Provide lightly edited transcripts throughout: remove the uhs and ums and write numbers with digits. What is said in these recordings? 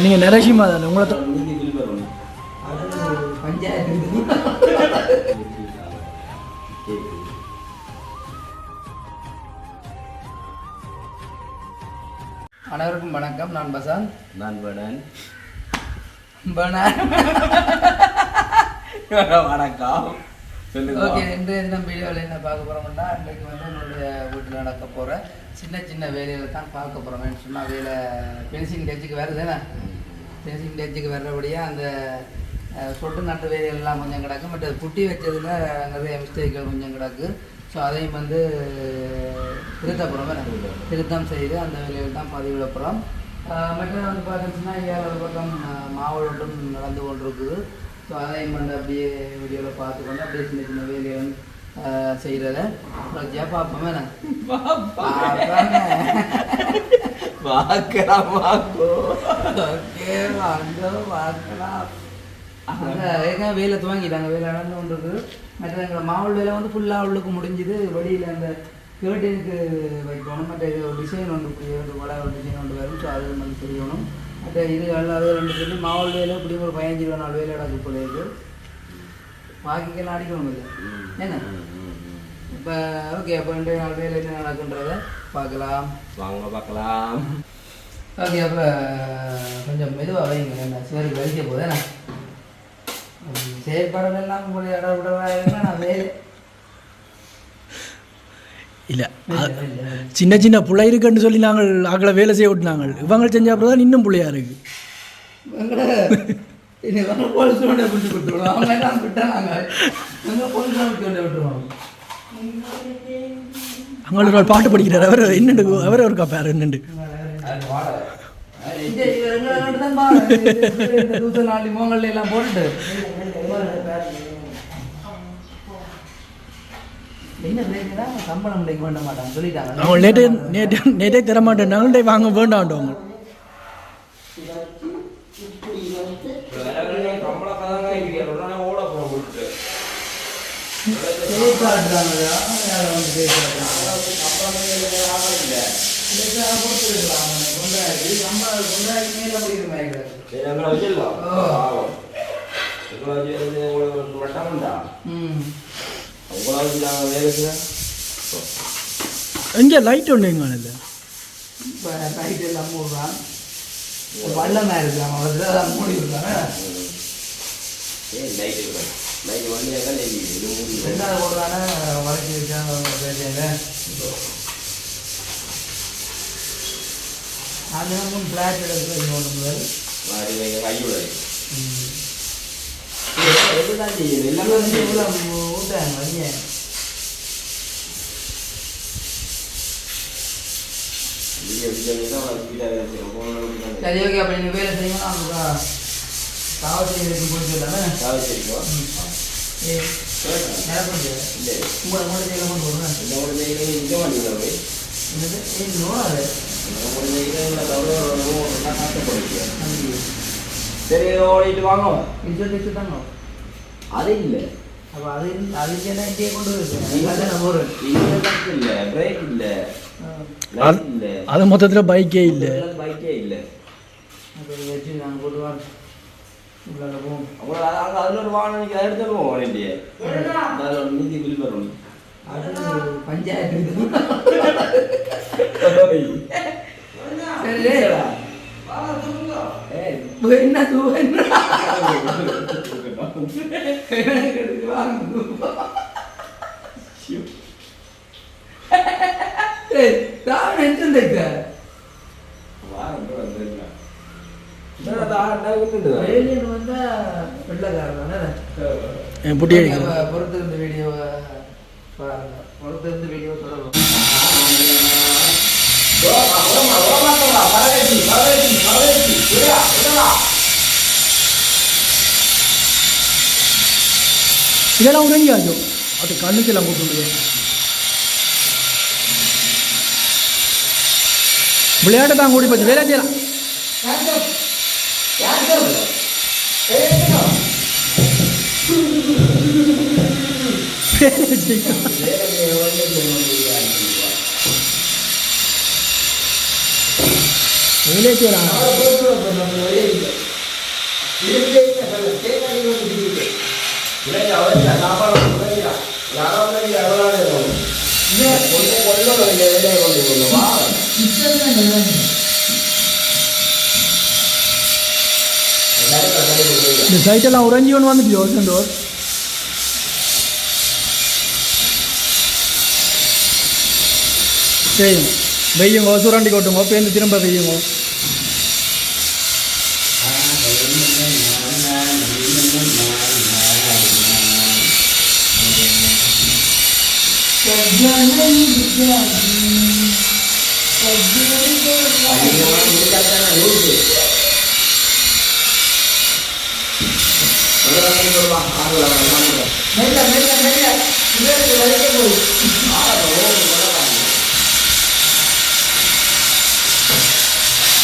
நீங்கள் நரசிம்மா தானே உங்களை அனைவருக்கும் வணக்கம். நான் பசான். நான் பனான். வணக்கம். ஓகே, இன்றைய தினம் வீடியோவில் என்ன பார்க்க போகிறோம்னா, இன்றைக்கு வந்து என்னுடைய வீட்டில் நடக்க போகிற சின்ன சின்ன வேலைகளை தான் பார்க்க போகிறோம். சொன்னால் வேலை பென்சிங் டச்சுக்கு வருதுண்ணே, பென்சிங் டச்சுக்கு வர்றபடியாக அந்த சொட்டு நட்டு வேலைகள்லாம் கொஞ்சம் கிடக்கு. பட் அது புட்டி வச்சதில் நிறைய மிஸ்டேக்கள் கொஞ்சம் கிடக்கு. ஸோ அதையும் வந்து திருத்தம் செய்து அந்த வேலைகள் தான் பதிவிட போகிறோம். மற்ற வந்து பார்த்தோம்னா இங்கே ஒரு பக்கம் மாவட்டம் நடந்து கொண்டிருக்குது. ஸோ அதையும் வந்து அப்படியே வீடியோவில் பார்த்துக்கொண்டு அப்படியே சின்ன சின்ன வேலைகள் செய்கிறத பார்ப்போமே நான் பார்க்கலாம். ஓகே, வாங்க பார்க்கலாம். ஏற்கனவே வேலை துவங்கிட்டாங்க, வேலை நடந்து கொண்டு இருக்குது. மற்ற எங்களை மாவட்ட வேலை வந்து ஃபுல்லாக உள்ளுக்கு முடிஞ்சுது. வெளியில் அந்த கேர்டனுக்கு வைக்கணும். மற்ற இது ஒரு டிசைன் ஒன்று இப்படி வள ஒரு டிசைன் ஒன்று வரும். ஸோ அது வந்து செய்யணும். மற்ற இது அது ரெண்டு சொல்லி மாவட்ட வேலை இப்படி ஒரு 15-20 வேலை நடக்க போகுது. பாக்கிக்கெல்லாம் அடிக்கணும் இல்லை என்ன இப்போ. ஓகே, அப்போ 2 நாள் வேலை என்ன நடக்குன்றதை பார்க்கலாம். வாங்க பார்க்கலாம். ஓகே, அப்போ கொஞ்சம் மெதுவாக வைங்க. என்ன சேருக்கு வலிக்க போகுது என்ன செயற்பாடுகள்லாம் உங்களுடைய இடம் விடவாயிருந்தா நான் வேலை இல்லை. சின்ன சின்ன பிள்ளை இருக்குன்னு சொல்லி நாங்கள் ஆக்களை வேலை செய்ய விட்டுனாங்க. இவங்க செஞ்ச அப்புறம் தான் இன்னும் பிள்ளையா இருக்கு. போலீஸ் கொண்டே பிடிச்சி கொடுத்துருவோம். அவங்க எல்லாம் விட்டாங்க, போலீஸ் விட்டுருவாங்க. அவங்களோட ஒரு பாட்டு படிக்கிறார். அவர் என்னண்டு அவரே ஒரு பேர் என்னண்டு மோங்கல் எல்லாம் போட்டுட்டு சம்பளம் வேண்ட மாட்டாங்க சொல்லிட்டாங்க. அவங்க நேற்றே தர மாட்டேன் வாங்க வேண்டாம். எங்கே லைட் ஒன்று எங்க லைட் எல்லாம் மூடுறான். வல்லமாக இருக்கலாம், அவர்கள் மூடி இருக்காங்க. ரெண்டாவது போடுறானே வளர்ச்சி வச்சாங்க. அது முன் பிளாட் எடுத்து முதல் ஊட்டாங்க வழிய. சரி, ஓகே. அப்போ நீங்கள் வேலை செய்யணும்னா காவல்துறைக்கு போயிட்டு சரி ஓடிட்டு வாங்க. அது இல்லை. அப்போ அதுக்கு என்ன இங்கே கொண்டு இல்லை, பிரேக் இல்லை, அது மொத்தத்தில் பைக்கே இல்லை. வச்சு நாங்கள் போட்டுவாங்க. அதில் ஒரு வாகனம் எடுத்து போவோம். நீதி பில் வரணும். அது பஞ்சாயத்து என்ன பொறுத்திருந்து வீடியோவை பாருங்க. பொறுத்திருந்து வீடியோ தொடரும். இதெல்லாம் உறங்கியாச்சோ அது கண்ணுக்கெல்லாம் கூட்டு. விளையாட்டு தான் கூடி போச்சு வேலை செய்யலாம் வேலை செய்யலாம். வேலை செய்யலாம் இந்த சைட்டெல்லாம் உறைஞ்சி ஒன்று வந்துட்டு சந்தோர் செய்யுங்க வெய்யுங்க சுரண்டி கொட்டுங்க பேருந்து திரும்ப வெய்யுங்க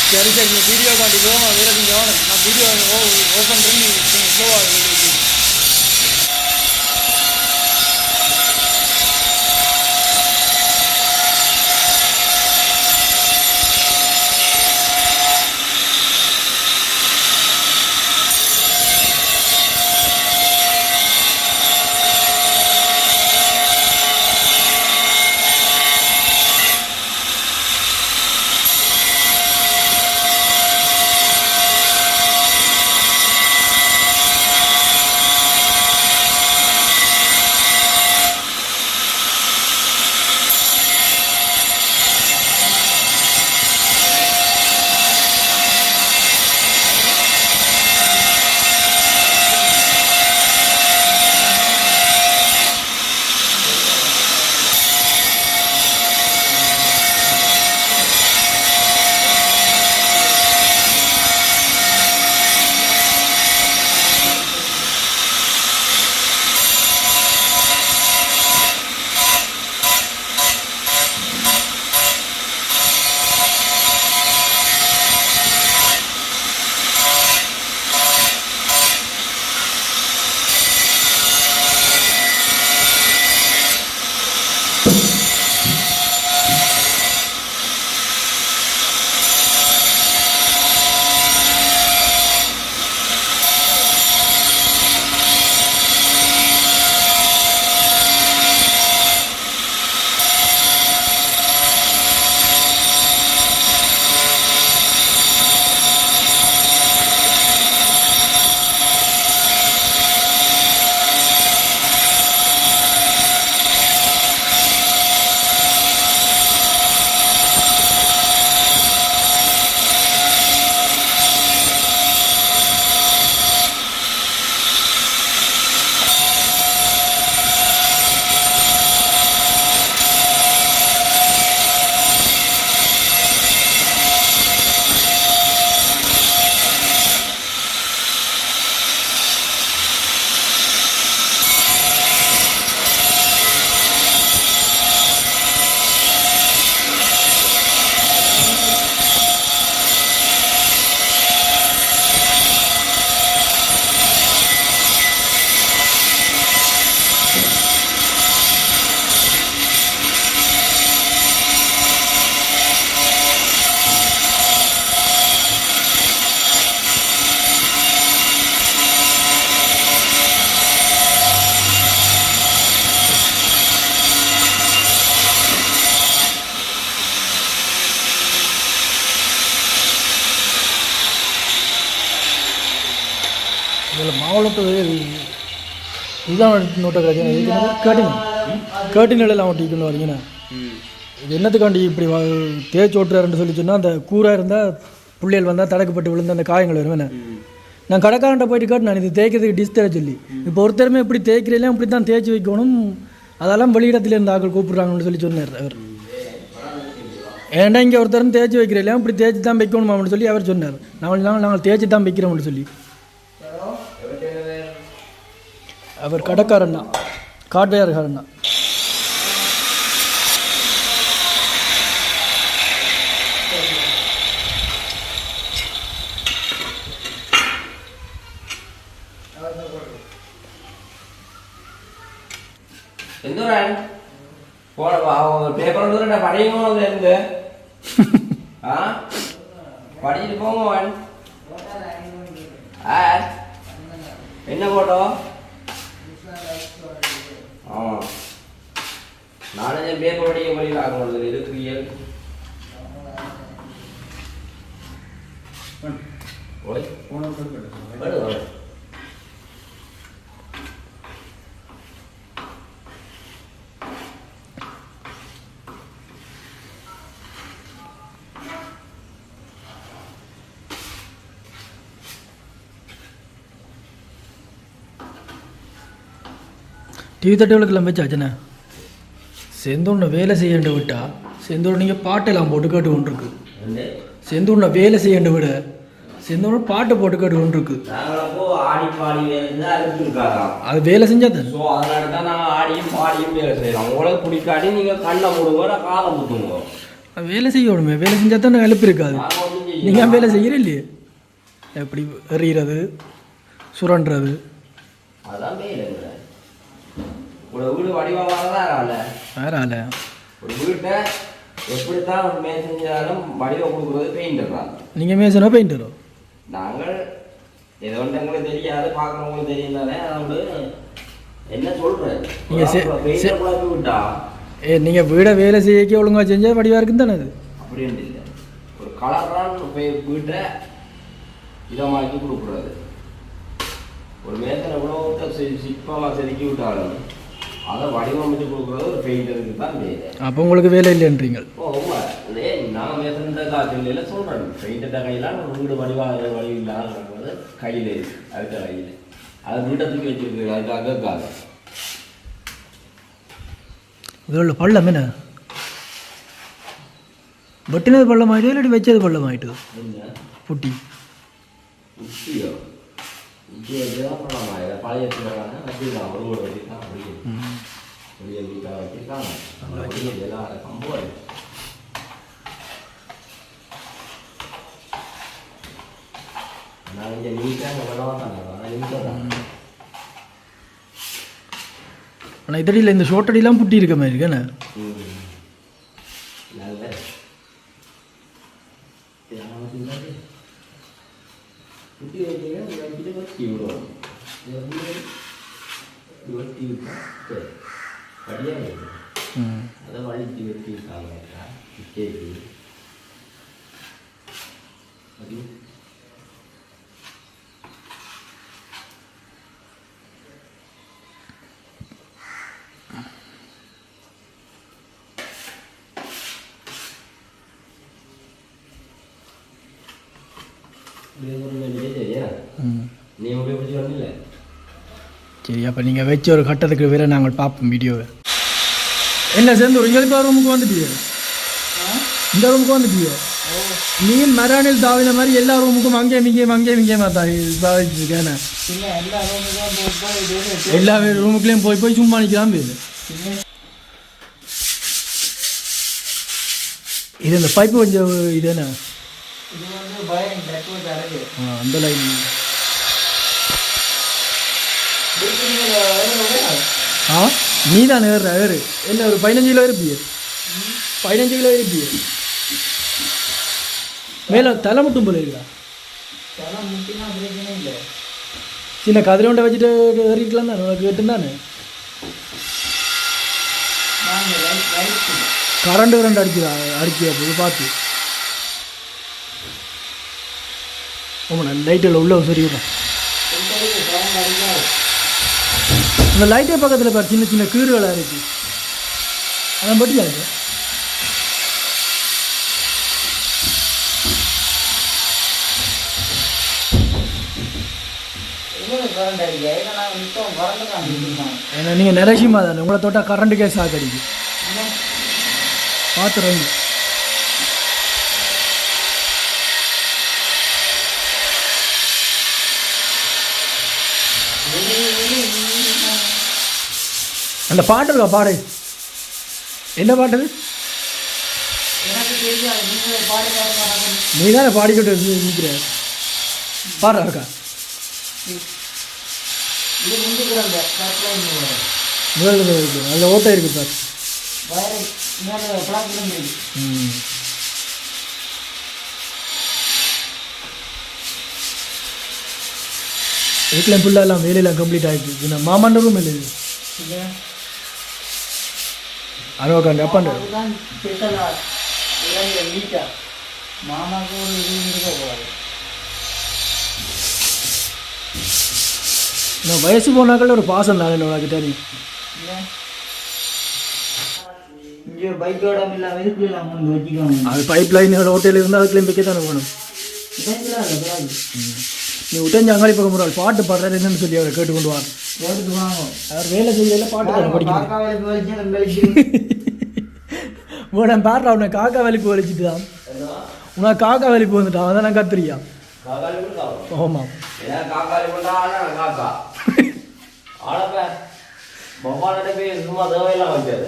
சரி சரி வீடியோ காட்டி போவோம் வேலை செஞ்சோம் நான் வீடியோ ஓப்பன் பண்ணி ஸ்லோவாக இதில் மாவளத்து இதுதான் நோட்டை கிடையாது கேட்டின் எல்லாம் ஒட்டிக்கணும் வரீங்கண்ணா இது என்னத்துக்காண்டி இப்படி தேய்ச்சி ஓட்டுறாருன்னு சொல்லி சொன்னால் அந்த கூறாக இருந்தால் பிள்ளைகள் வந்தால் தடக்கப்பட்டு விழுந்த அந்த காயங்கள் வருவேண்ணே நான் கடைக்காரன்ட்ட போயிட்டு கேட்டு நான் இது தேய்க்கிறதுக்கு டிஷ் தர சொல்லி இப்போ ஒருத்தருமே இப்படி தேய்க்கிறீங்களா இப்படி தான் தேய்ச்சி வைக்கணும் அதெல்லாம் வெளியிடத்துல இருந்து ஆக்கள் கூப்பிட்றாங்கன்னு சொல்லி சொன்னார் அவர் ஏன்டா இங்கே ஒருத்தரும் தேய்ச்சி வைக்கிறீங்களா இப்படி தேய்ச்சி தான் வைக்கணுமான்னு சொல்லி அவர் சொன்னார் நாங்கள் தேய்ச்சி தான் வைக்கிறோம்னு சொல்லி அவர் கடைக்காரன் தான் காட்வேர்காரன் தான் செந்தூரன் பேப்பர் வந்து படிக்கணும் அதுல இருந்து படிச்சுட்டு போங்க என்ன போட்டோ ஆமா நானே பேப்பர் படிக்க போய் ஆகணும் இருக்கு ஓய் டிவி தட்டுகளுக்கெல்லாம் வச்சாச்சுண்ணே செந்தூர்னை வேலை செய்யண்டு விட்டா செந்தூர் நீங்கள் பாட்டெல்லாம் போட்டு கேட்டு கொண்டிருக்கு. செந்தூர்னை வேலை செய்யண்டு விட செந்தூர் பாட்டு போட்டு கேட்டு கொண்டிருக்கு. அது வேலை செஞ்சா தானே. ஸோ அதனால தான் நாங்கள் ஆடியும் பாடியும் வேலை செய்யலாம். உங்களுக்கு பிடிக்காட்டி நீங்கள் கண்ணை மூடுங்க காலம் முட்டுங்க. வேலை செய்யணுமே, வேலை செஞ்சால் தான் எழுப்பு இருக்காது. நீங்கள் வேலை செய்கிற இல்லையே, எப்படி எறிகிறது சுரண்டுறது அதான் வேலை. ஒரு வீடு வடிவாக வேற ஆள ஒரு வீட்டை எப்படித்தான் மேல் செஞ்சாலும் வடிவ கொடுக்குறது பெயிண்டர் தான். நீங்கள் மேசனோ பெயிண்டரோ? நாங்கள் ஏதோ ஒன்று எங்களுக்கு தெரியாது, பார்க்குறவங்களுக்கு தெரியும் தானே. அதோட என்ன சொல்கிறேன் நீங்கள் விட்டா நீங்கள் வீடை வேலை செய்யக்க ஒழுங்காக செஞ்சால் வடிவாக இருக்குன்னு தானே. அது அப்படின்னு இல்லை, ஒரு கலரான வீட்டை இதமாக்கி கொடுக்குறது. ஒரு மேசனை உணவத்தை சிற்பமாக செதுக்கி விட்டாலும் அதை வடிவமைச்சு கொடுக்குறது ஒரு பெயிண்டருக்கு தான் வேலை. அப்போ உங்களுக்கு வேலை இல்லைன்றீங்க? ஓ இல்லை, நான் மேசன்ட காய்ச்சல் சொல்கிறேன். பெயிண்டர்ட கையில் ஒரு வீடு வடிவாக வழி இல்லாத கையில் இருக்கு, அடுத்த கையில் அதை வீட்டத்துக்கு வச்சுருக்கு. அதுக்காக இதில் பள்ளம் என்ன வெட்டினது பள்ளம் ஆகிட்டு இல்லாட்டி வச்சது பள்ளம் ஆகிட்டு என்ன புட்டி உச்சியோ உச்சியெல்லாம் பண்ணலாமா? பழைய வச்சுருக்காங்க ஒரு வீடு வச்சுருக்கான். அப்படியே வீட்டாக வச்சுருக்காங்க. எல்லாம் கம்போ நான் இங்கே நீட்டாக விடவாங்க. ஆனால் இதடியில் இந்த ஷோட்டடிலாம் புட்டி இருக்க மாதிரி இருக்கேண்ணே. நல்ல புட்டி வைக்கிறேன் வச்சு விடுவோம். வெட்டி விட்டா சரி படியாக அதை வலிச்சு வெட்டி விட்டாங்க. கேக்கு அது சரி, அப்போ நீங்கள் வச்ச ஒரு கட்டத்துக்கு வேற நாங்கள் பார்ப்போம் வீடியோவை. என்ன சேர்ந்து இங்கே ரூமுக்கு வந்துட்டியே, இந்த ரூமுக்கு வந்துட்டியே. நீ மரானில் தாவின மாதிரி எல்லா ரூமுக்கும் அங்கேயும் இங்கேயுமா தாவிச்சிருக்கேன். எல்லா ரூமுக்குலேயும் போய் சும்மா நிற்கிறான் பேர். இது இந்த பைப்பு கொஞ்சம் இது என்ன அந்த லைன் நீ தான் ஏறு என்ன ஒரு 15 கிலோ இருப்பிய, 15 கிலோ இருப்பிய. மேலே தலை மட்டும் போல இருக்கா? சின்ன கதிரோண்டை வச்சுட்டு ஏறிக்கலாம் தானே, உனக்கு கேட்டுன்னு கரண்ட் அடிக்கிறா போது பார்த்து. ஆமாண்ணா, லைட்டில் உள்ள சரி விடும். இந்த லைட்டே பக்கத்தில் பாரு, சின்ன சின்ன கீறுகளாக இருக்கு. அதான் பட்டியா இருக்கு. ஏன்னா நீங்கள் நிரசியமாக தானே, உங்களை தொட்டால் கரண்ட் கேஸ் ஆக்கடிக்கு. பார்த்துறீங்க அந்த பாட்டு இருக்கா? பாடு. என்ன பாட்டு? நீ தானே பாடிக்கிட்டு நிற்கிற. பாடுறா இருக்கா? முதல்ல இருக்குது அதில் ஓட்டை இருக்குது சார். வயரை மேலே பிளாக்கிலும் இருக்கு. வீட்டில் ஃபுல்லாக எல்லாம் வேலையெல்லாம் கம்ப்ளீட் ஆகிடுச்சு. இந்த மாமாண்ட ரூம் இல்லை இது அனுவாக்காண்டு அப்பாண்ட அதுதான் ஸ்பெஷலாக இறங்கிய நீட்டா மாமாவுக்கு ஒரு இது இருக்க போகாது. நான் வயசு போனாக்கள் ஒரு பாசம் தானே உனக்கு தெரியும். இங்கே ஒரு பைக்கோட இல்லாமல் இதுக்குலாம் வந்து வச்சுக்கோங்க. அது பைப் லைன் ஹோட்டலில் இருந்தால் அதுக்குள்ளே வைக்க தானே வேணும். இதெல்லாம் இல்லை நீ விட்டஞ்சு அங்காளி பக்கம் ஒரு ஆள் பாட்டு பாடுறாரு என்னன்னு சொல்லி அவரை கேட்டுக்கொண்டு வாங்க. எடுத்து வாங்க. அவர் வேலை செய்யல பாட்டு பாட படிக்கிறது. காக்கா வேலைக்கு வலிச்சு எங்களுக்கு நான் பாடுறா உன்னை காக்கா வேலைக்கு வலிச்சுட்டு தான் உனக்கு காக்கா வேலைக்கு வந்துட்டான் அதான் நான் கத்துறியா. ஆமாம் காக்காளி கொண்டா காக்கா ஆளப்ப பகவானோட போய் சும்மா தேவையெல்லாம் வச்சாரு.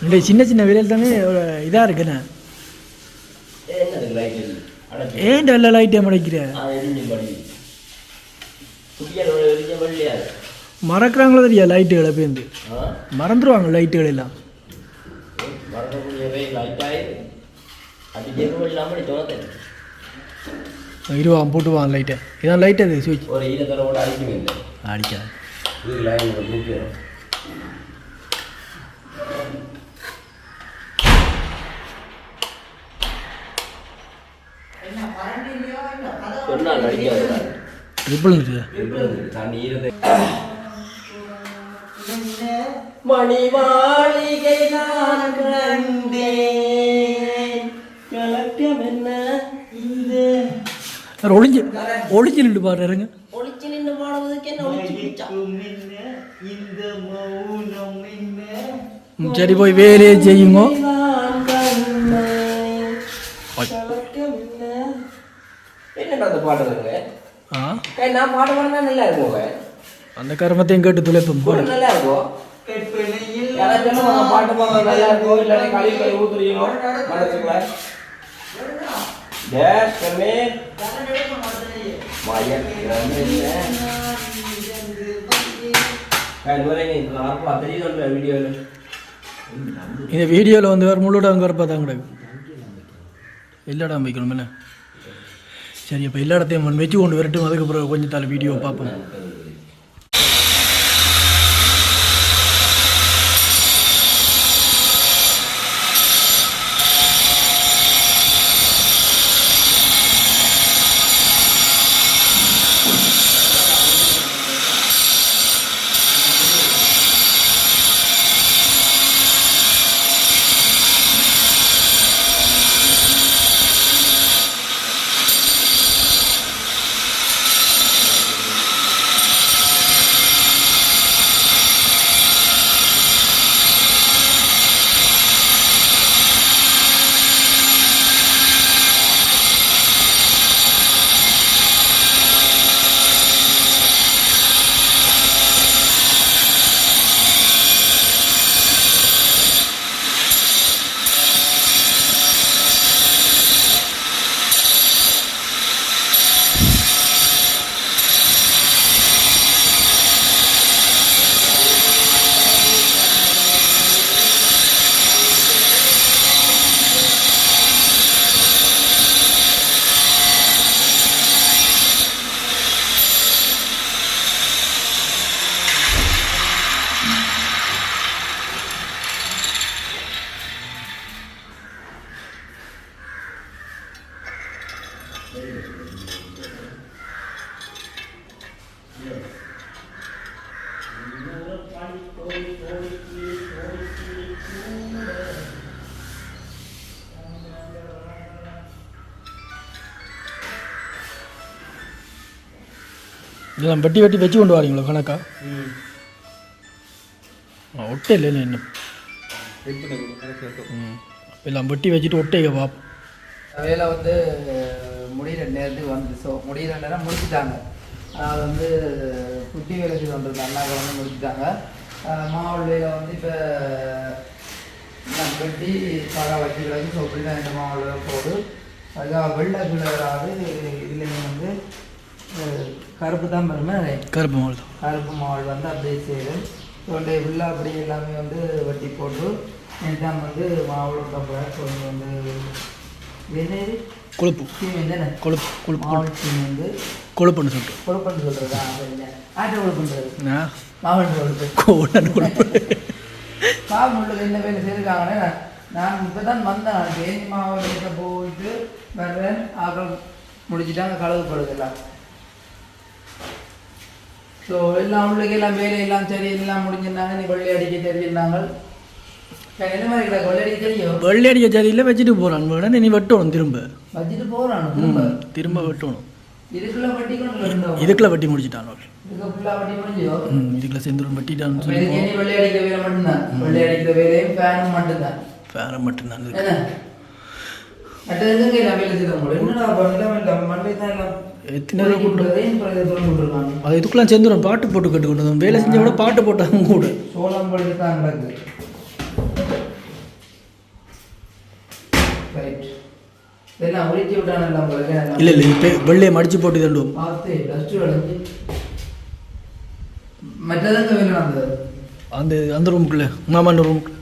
இந்த சின்ன சின்ன வேலையில் தானே இதாக இருக்குண்ணே. ஏன் நல்ல லைட்டே மடைக்கிற மறக்கிறாங்களோ தெரியா லைட்டுகளை பேருந்து மறந்துடுவாங்க லைட்டுகள் எல்லாம். இருவான் போட்டுவான் லைட்டை இதான் லைட் அது சுவிட்ச் அடிக்காது. மணி மாளிகை நான் கண்டேன் கலக்கம் என்ன ஒளிஞ்சு ஒளிஞ்சு நின்று பாடுறாருங்க. ஒளிச்சு நின்று பாடுவதுக்கு என்ன சரி போய் வேலையை செய்யுங்க. என்ன அந்த பாடுறதுங்க நான் பாட பாடுனா நல்லா இருக்குங்க. அந்த கர்மத்தையும் கேட்டு துளைப்போம் போட நல்லா இருக்கும். பாட்டு பாடுறது நல்லா இருக்கும். இல்லை கழி கழி ஊத்துறீங்க மனசுக்குள்ள இந்த வீடியோவில் வந்து வேறு முள்ளோட அங்கே வரப்பா தான் கிடக்கு எல்லா இடம் வைக்கணும் என்ன. சரி அப்போ எல்லா இடத்தையும் வச்சு கொண்டு வரட்டும். அதுக்கப்புறம் கொஞ்சம் தாள் வீடியோ பார்ப்போம். இதெல்லாம் வெட்டி வெட்டி வச்சு கொண்டு வரீங்களா கணக்கா? ஒட்டை இல்லை இன்னும் எல்லாம் வெட்டி வச்சுட்டு ஒட்டையை பார்ப்போம். வேலை வந்து முடிகிற நேரத்துக்கு வந்து முடிகிற நேரம் முடிச்சுட்டாங்க. அது வந்து குட்டி வேலைக்கு வந்துருக்கு அண்ணாக்க வந்து முடிச்சுட்டாங்க. மாவட்ட வேலை வந்து இப்போ வெட்டி பழ வச்சுக்கிறது. ஸோ இப்படி தான் இந்த மாவட்ட போடு அதுக்காக வெள்ளை கீழே வராது. இதுலேயும் வந்து கருப்பு தான் வருமே கருப்பு மாவல் தான். கருப்பு மாவல் வந்து அப்படியே செய்யுது தொண்டை ஃபுல்லாக அப்படியே எல்லாமே வந்து வெட்டி போட்டு எல்லாம் வந்து மாவுளை கொஞ்சம் வந்து என்ன இது கொழுப்பு சீமெண்ட் தானே கொழுப்பு கொழுப்பு மாவல் சீமெண்ட் கொழுப்புன்னு சொல்லிட்டு கொழுப்புன்னு சொல்கிறதா ஆட்டை கொழுப்புன்றது மாவல் கொழுப்பு கொழுப்பு மாவுள்ள என்ன வேலை செய்திருக்காங்கன்னா நான் இப்போ தான் வந்தேன் தேனி மாவட்டத்தை போயிட்டு வர்றேன் ஆக்கள் முடிச்சுட்டாங்க கழுவுப்படுது எல்லாம் ஸோ எல்லாம் உள்ளுக்கு எல்லாம் வேலை எல்லாம் சரி எல்லாம் முடிஞ்சிருந்தாங்க நீ வெள்ளை அடிக்க தெரிஞ்சிருந்தாங்க என்ன மாதிரி கிடக்கு வெள்ளை அடிக்க தெரியும் வெள்ளை அடிக்க சரியில்லை வச்சுட்டு போகிறான் வேணா நீ வெட்டணும் திரும்ப வச்சுட்டு போகிறான் திரும்ப திரும்ப வெட்டணும் இதுக்குள்ள வட்டி கொண்டு இதுக்குள்ள வெட்டி முடிச்சிட்டான் இதுக்கு ஃபுல்லாக வட்டி முடிஞ்சியோ இதுக்குள்ள செந்தூரம் வெட்டிட்டான்னு சொல்லி வெள்ளை அடிக்கிற வேலை மட்டும்தான் வெள்ளை அடிக்கிற வேலையும் ஃபேனும் மட்டும்தான் வேற மட்டும்தான் இருக்கு. என்ன மற்றது எங்கே எல்லாம் வேலை செய்தவங்க என்னடா பண்ணலாம் மண்டை தான் எல்லாம் எத்தனை நேரம் கொடுத்துருக்காங்க அது இதுக்குலாம் செந்தூரம் பாட்டு போட்டு கட்டு கொண்டு வந்தோம் வேலை செஞ்ச விட பாட்டு போட்டாங்க கூட சோளம் படுத்து தான் நடக்குது ரைட் இதெல்லாம் ஒழிச்சு விட்டான இல்லை இல்லை இப்போ வெள்ளையை மடிச்சு போட்டு தண்டுவோம் பார்த்து டஸ்ட்டு விளைஞ்சி மற்றதங்க வேலை நடந்தது அந்த அந்த ரூமுக்குள்ளே மாமாண்ட ரூமுக்கு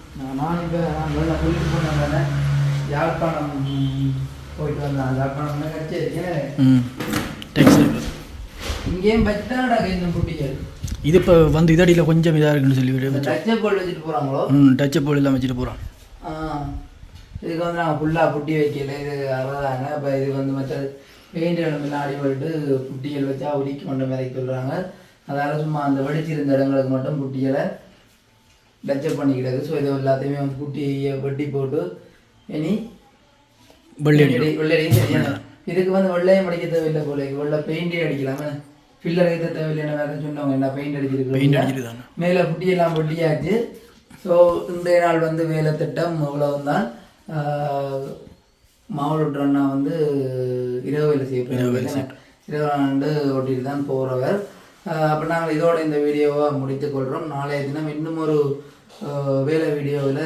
நான் இப்போ நல்லா சொல்லிட்டு போனேன் தானே யாழ்ப்பாணம் போயிட்டு வந்தேன் யாழ்ப்பாணம் கட்சி டேக்ஸி இங்கேயும் பச்சாடா இந்த குட்டிகள் இது இப்போ வந்து இதடியில் கொஞ்சம் இதாக இருக்குன்னு சொல்லி டச்சப் போல் வச்சுட்டு போகிறாங்களோ டச்சப் போல் எல்லாம் வச்சுட்டு போகிறான் இதுக்கு வந்து நாங்கள் ஃபுல்லாக புட்டி வைக்கல இது அறதாங்க இப்போ இது வந்து மற்ற பெயிண்ட் இடமெல்லாம் அடிபட்டு புட்டிகள் வச்சா உரிக்க கொண்ட மாதிரி சொல்கிறாங்க அதால் சும்மா அந்த வெடிச்சிருந்த இடங்களுக்கு மட்டும் புட்டிகளை டச்சப் பண்ணிக்கிட்டது ஸோ இது எல்லாத்தையுமே வந்து புட்டியை வெட்டி போட்டு இனி வெள்ளையடியும் சரியான இதுக்கு வந்து வெள்ளையும் அடிக்க தேவையில்லை போல வெள்ளை பெயிண்டே அடிக்கலாமே ஃபில்லர் ஏற்ற தேவையில்லைன்னு வேறு சொன்னவங்க என்ன பெயிண்ட் அடிச்சிருக்கு மேலே புட்டியெல்லாம் வெட்டியாச்சு ஸோ இன்றைய நாள் வந்து வேலை திட்டம் இவ்வளவுதான் மாவட்ட அண்ணா வந்து இரவு வேலை செய்யப்படுறாங்க இரவு ஆண்டு ஓட்டிட்டு தான் போகிறவர் அப்போ நாங்கள் இதோட இந்த வீடியோவை முடித்துக்கொள்கிறோம் நாளைய தினம் இன்னும் ஒரு வேலை வீடியோவில்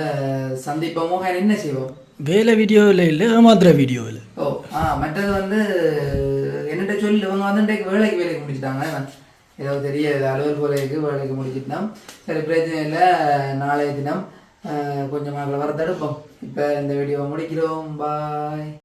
சந்திப்போமோ என்ன செய்வோம் வேலை வீடியோவில் இல்லை ஏமாத்துற வீடியோவில் மற்றது வந்து என்னட்ட சொல்லி இவங்க வந்து இன்றைக்கு வேலைக்கு முடிச்சுட்டாங்க ஏதோ தெரிய அலுவல் வேலைக்கு முடிச்சுட்டோம் சரி பிரச்சனை இல்லை நாளைய தினம் கொஞ்சம் மக்களை வர தடுப்போம் இப்போ இந்த வீடியோவை முடிக்கிறோம் பாய்.